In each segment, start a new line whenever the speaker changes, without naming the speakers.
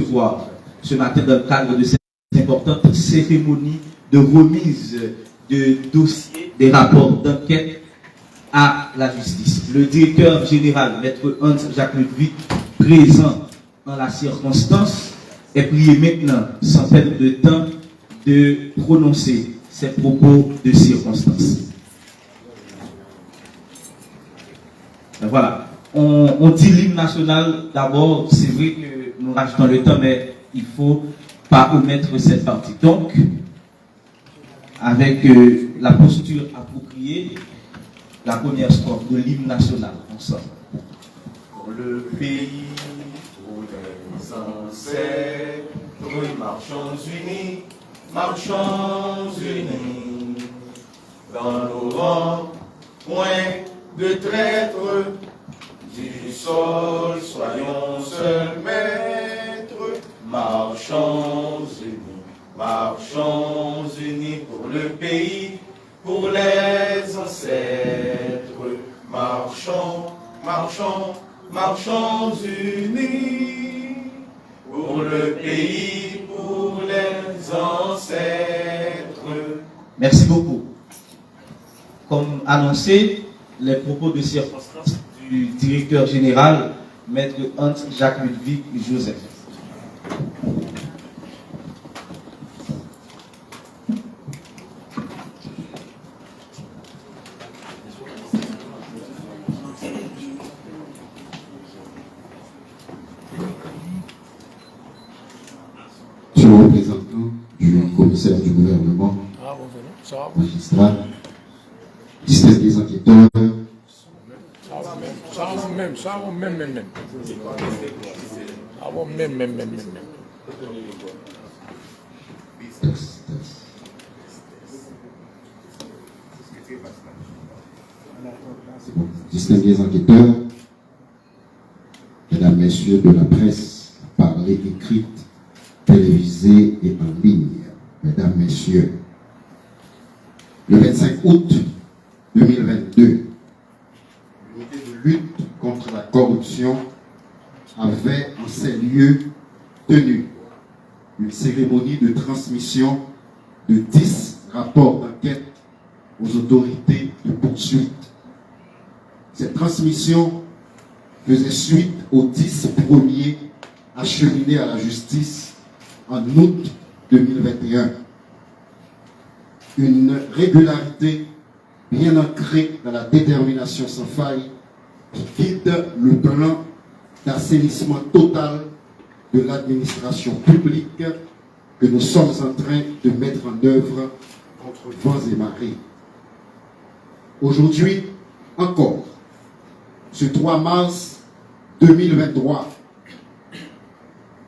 recevoir ce matin dans le cadre de cette importante cérémonie de remise de dossiers, des rapports d'enquête à la justice. Le directeur général, Maître Hans-Jacques Ludwig, présent en la circonstance, est prié maintenant, sans perdre de temps, de prononcer ses propos de circonstance. Voilà. On dit l'hymne national d'abord, c'est vrai que nous rajoutons le temps, mais il ne faut pas omettre cette partie. Donc, avec la posture appropriée, la première strophe de l'hymne national, ensemble.
Pour le pays, pour les ancêtres, marchons unis, dans nos rangs, point de traître, du sol, soyons seuls maîtres, marchons unis pour le pays, pour les ancêtres, marchons unis, pour le pays, pour les ancêtres.
Merci beaucoup. Comme annoncé, les propos de circonstance du directeur général, Maître Hans-Jacques Ludwig Joseph.
Monsieur le représentant du commissaire du gouvernement, magistrat, distingués enquêteurs, distingués enquêteurs, mesdames, messieurs de la presse, parlée, écrite, télévisée et en ligne, mesdames, messieurs, le 25 août 2022, l'unité de lutte contre la corruption avait en ces lieux tenu une cérémonie de transmission de 10 rapports d'enquête aux autorités de poursuite. Cette transmission faisait suite aux 10 premiers acheminés à la justice en août 2021. Une régularité bien ancrée dans la détermination sans faille qui guide le plan d'assainissement total de l'administration publique que nous sommes en train de mettre en œuvre contre vents et marées. Aujourd'hui encore, ce 3 mars 2023,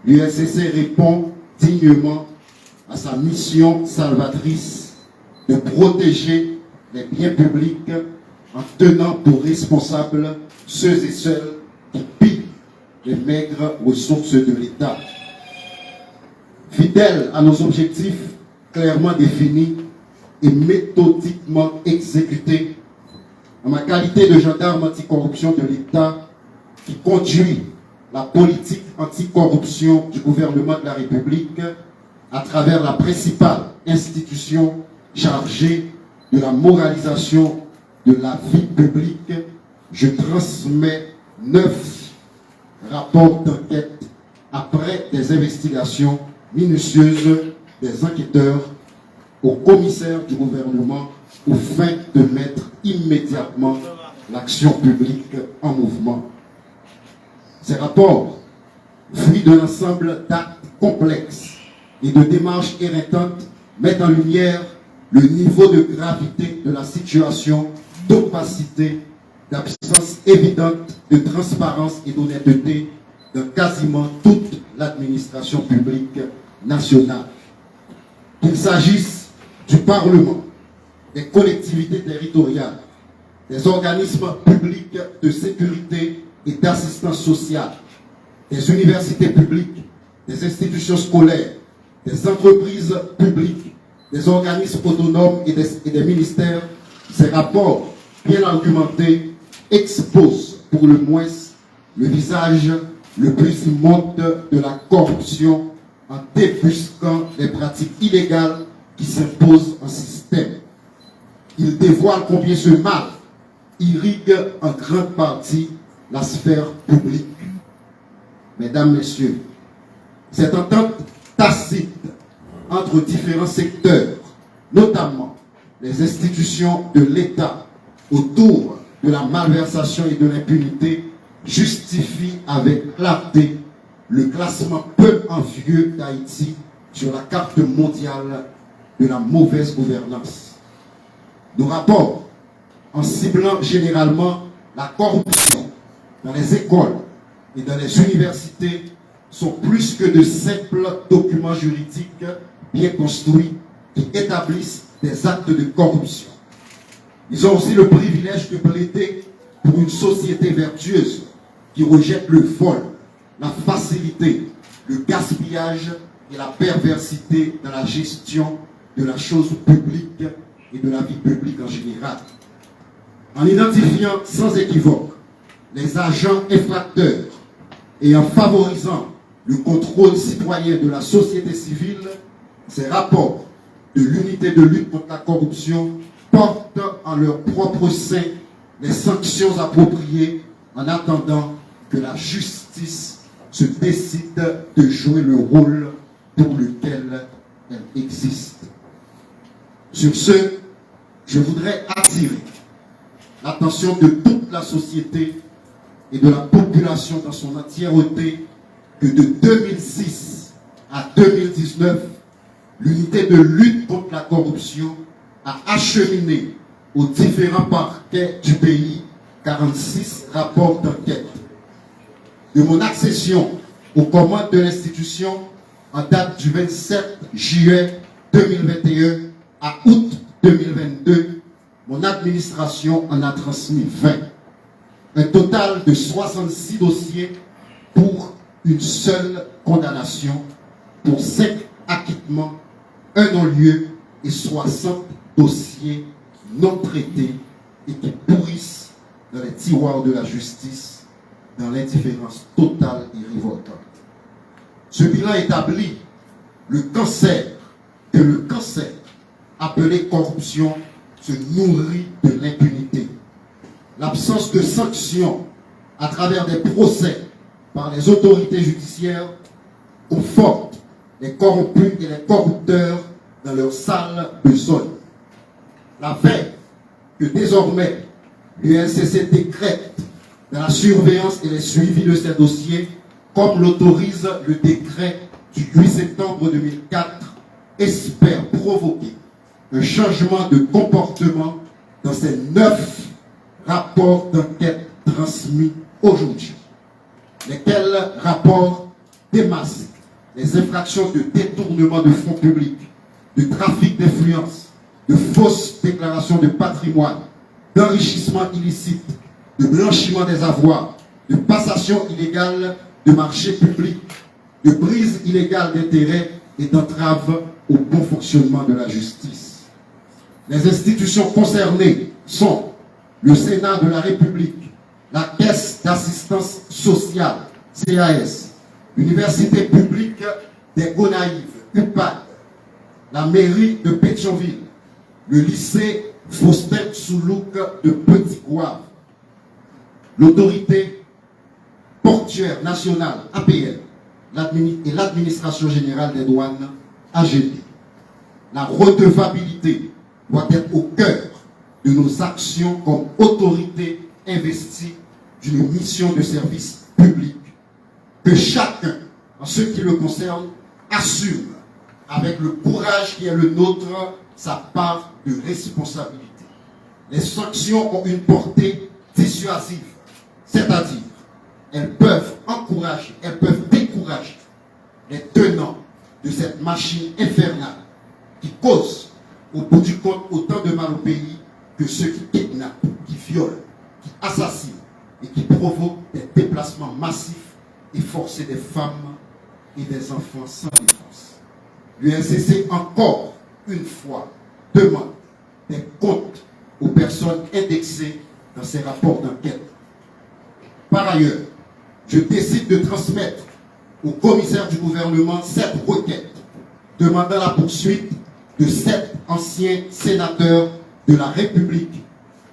l'USCC répond dignement à sa mission salvatrice de protéger les biens publics en tenant pour responsables ceux et celles qui pillent les maigres ressources de l'État. Fidèles à nos objectifs clairement définis et méthodiquement exécutés, en ma qualité de gendarme anticorruption de l'État qui conduit la politique anticorruption du gouvernement de la République à travers la principale institution chargée de la moralisation de la vie publique, je transmets 9 rapports d'enquête après des investigations minutieuses des enquêteurs au commissaire du gouvernement aux fins de mettre immédiatement l'action publique en mouvement. Ces rapports, fruits d'un ensemble d'actes complexes et de démarches éreintantes, mettent en lumière le niveau de gravité de la situation, d'opacité, d'absence évidente de transparence et d'honnêteté dans quasiment toute l'administration publique nationale. Qu'il s'agisse du Parlement, des collectivités territoriales, des organismes publics de sécurité et d'assistance sociale, des universités publiques, des institutions scolaires, des entreprises publiques, des organismes autonomes et des ministères, ces rapports bien argumentés exposent pour le moins le visage le plus immonde de la corruption en débusquant les pratiques illégales qui s'imposent en système. Il dévoile combien ce mal irrigue en grande partie la sphère publique. Mesdames, Messieurs, cette entente tacite entre différents secteurs, notamment les institutions de l'État, autour de la malversation et de l'impunité, justifie avec clarté le classement peu envieux d'Haïti sur la carte mondiale de la mauvaise gouvernance. Nos rapports, en ciblant généralement la corruption dans les écoles et dans les universités, sont plus que de simples documents juridiques bien construits qui établissent des actes de corruption. Ils ont aussi le privilège de plaider pour une société vertueuse qui rejette le vol, la facilité, le gaspillage et la perversité dans la gestion de la chose publique et de la vie publique en général. En identifiant sans équivoque les agents infracteurs et en favorisant le contrôle citoyen de la société civile, ces rapports de l'unité de lutte contre la corruption portent en leur propre sein les sanctions appropriées en attendant que la justice se décide de jouer le rôle pour lequel elle existe. Sur ce, je voudrais attirer l'attention de toute la société et de la population dans son entièreté que de 2006 à 2019, l'unité de lutte contre la corruption a acheminé aux différents parquets du pays 46 rapports d'enquête. De mon accession aux commandes de l'institution en date du 27 juillet 2021 à août 2022, mon administration en a transmis 20. Un total de 66 dossiers pour une seule condamnation, pour 5 acquittements, un non-lieu et 60 dossiers non traités et qui pourrissent dans les tiroirs de la justice dans l'indifférence totale et révoltante. Ce bilan établit le cancer, que le cancer appelé corruption se nourrit de l'impunité. L'absence de sanctions à travers des procès par les autorités judiciaires conforte les corrompus et les corrupteurs dans leur sale besogne. La veille que désormais l'UNCC décrète dans la surveillance et les suivis de ces dossiers, comme l'autorise le décret du 8 septembre 2004, espère provoquer un changement de comportement dans ces 9 rapports d'enquête transmis aujourd'hui, lesquels rapports démasquent les infractions de détournement de fonds publics, de trafic d'influence, de fausses déclarations de patrimoine, d'enrichissement illicite, de blanchiment des avoirs, de passation illégale de marchés publics, de prise illégale d'intérêts et d'entrave au bon fonctionnement de la justice. Les institutions concernées sont le Sénat de la République, la Caisse d'assistance sociale, CAS, l'Université publique des Gonaïves, UPAD, la mairie de Pétionville, le lycée Faustin Soulouk de Petit-Goâve, l'autorité portuaire nationale, APL, et l'administration générale des douanes, AGD. La redevabilité doit être au cœur de nos actions comme autorité investie d'une mission de service public. Que chacun, en ce qui le concerne, assume avec le courage qui est le nôtre sa part de responsabilité. Les sanctions ont une portée dissuasive, c'est-à-dire elles peuvent encourager, elles peuvent décourager les tenants de cette machine infernale qui cause au bout du compte autant de mal au pays que ceux qui kidnappent, qui violent, qui assassinent et qui provoquent des déplacements massifs et forcer des femmes et des enfants sans défense. L'UNCC, encore une fois, demande des comptes aux personnes indexées dans ces rapports d'enquête. Par ailleurs, je décide de transmettre au commissaire du gouvernement cette requête demandant la poursuite de 7 anciens sénateurs de la République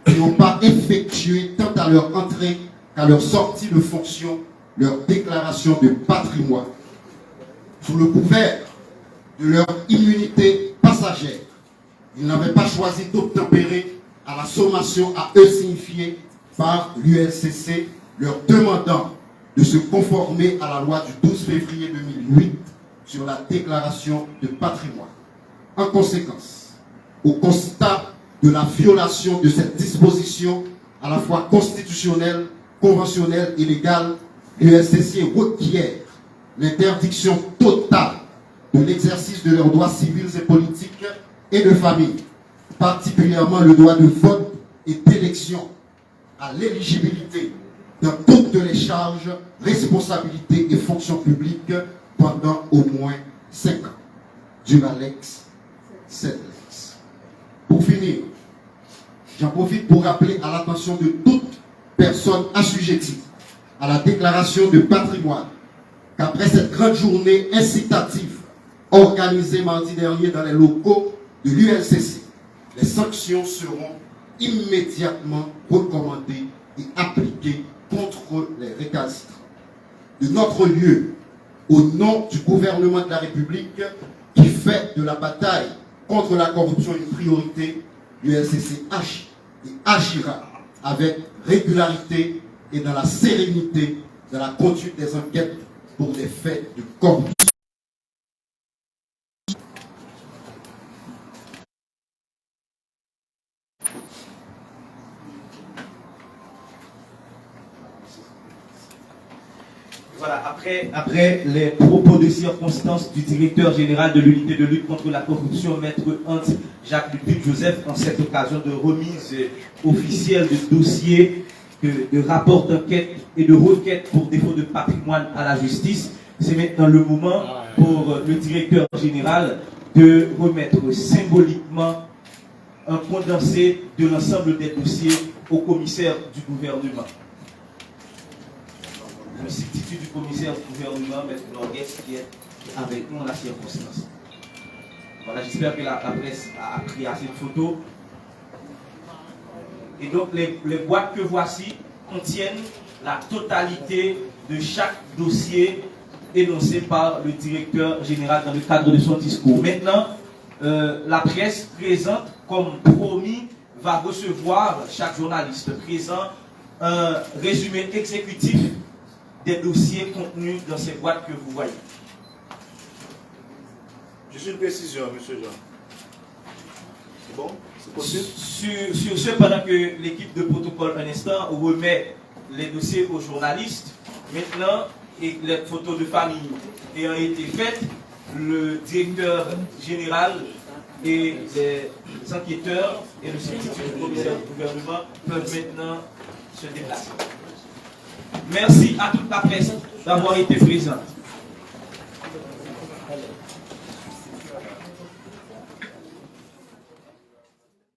qui n'ont pas effectué tant à leur entrée qu'à leur sortie de fonction leur déclaration de patrimoine. Sous le couvert de leur immunité passagère, ils n'avaient pas choisi d'obtempérer à la sommation à eux signifiée par l'ULCC, leur demandant de se conformer à la loi du 12 février 2008 sur la déclaration de patrimoine. En conséquence, au constat de la violation de cette disposition à la fois constitutionnelle, conventionnelle et légale, l'ULCC requiert l'interdiction totale de l'exercice de leurs droits civils et politiques et de famille, particulièrement le droit de vote et d'élection à l'éligibilité dans toutes les charges, responsabilités et fonctions publiques pendant au moins 5 ans. Duralex, Sedlex. Pour finir, j'en profite pour rappeler à l'attention de toute personne assujettie à la déclaration de patrimoine qu'après cette grande journée incitative organisée mardi dernier dans les locaux de l'ULCC, les sanctions seront immédiatement recommandées et appliquées contre les récalcitrants. De notre lieu, au nom du gouvernement de la République qui fait de la bataille contre la corruption une priorité, l'ULCC agit et agira avec régularité et dans la sérénité de la conduite des enquêtes pour des faits de corruption.
Voilà, après les propos de circonstance du directeur général de l'unité de lutte contre la corruption, maître Jacques Luduc Joseph, en cette occasion de remise officielle de dossiers, de rapports d'enquête et de requêtes pour défaut de patrimoine à la justice, c'est maintenant le moment pour le directeur général de remettre symboliquement un condensé de l'ensemble des dossiers au commissaire du gouvernement. Le substitut du commissaire du gouvernement, M. Norgues, qui est avec nous en la circonstance. Voilà, j'espère que la presse a pris assez de photos. Et donc, les boîtes que voici contiennent la totalité de chaque dossier énoncé par le directeur général dans le cadre de son discours. Maintenant, la presse présente, comme promis, va recevoir, chaque journaliste présent, un résumé exécutif des dossiers contenus dans ces boîtes que vous voyez.
Juste une précision, M. Jean. C'est bon? C'est possible?
Sur ce, pendant que l'équipe de protocole, un instant, remet les dossiers aux journalistes, maintenant, et les photos de famille ayant été faites, le directeur général et les enquêteurs et le substitut du commissaire du gouvernement peuvent maintenant se déplacer. Merci à toute la presse d'avoir été présente.